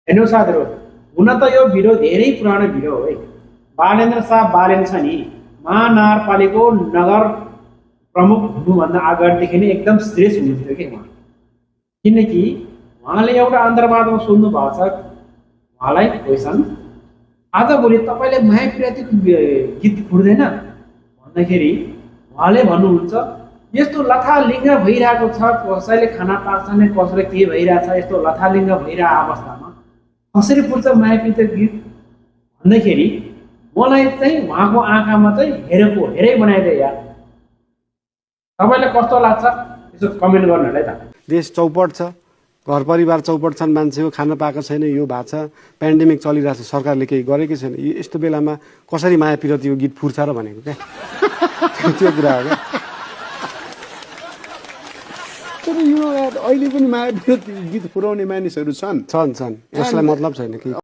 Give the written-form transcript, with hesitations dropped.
हेर्नु साथीहरु, हुन त यो भिडियो धेरै पुरानो भिडियो हो है। बालेन्द्र शाह बालेन छ नि, महानगरपालिकाको नगर प्रमुख हुनुभन्दा अगाडिदेखि नै एकदम श्रेष्ठ हुनुहुन्थ्यो कि उहाँ। किनकि उहाँले एउटा अन्तर्वादमा सोध्नु भएको छ उहाँलाई क्वेसन, आजभोलि तपाईँले माया पिरातीको गीत फुट्दैन भन्दाखेरि उहाँले भन्नुहुन्छ यस्तो लथालिङ्ग भइरहेको छ, कसैले खाना पाक्छ नै, कसैले के भइरहेछ, यस्तो लथालिङ्ग भइरहेको अवस्थामा कसरी फुट्छ माया पिरातीको गीत भन्दाखेरि मलाई चाहिँ उहाँको आँखामा चाहिँ हेरै बनाइदियो यार। तपाईँलाई कस्तो लाग्छ यसो कमेन्ट गर्नुहोला है त। देश चौपट छ, घर परिवार चौपट छन्, मान्छेको खान पाएको छैन, यो भएको छ, पेन्डेमिक चलिरहेको छ, सरकारले केही गरेकै छैन। यस्तो बेलामा कसरी माया पिरतीको गीत फुर्छ र भनेको क्या त्यो कुरा हो क्या। तर यो अहिले पनि माया पिरती गीत फुराउने मानिसहरू छन्। यसलाई मतलब छैन कि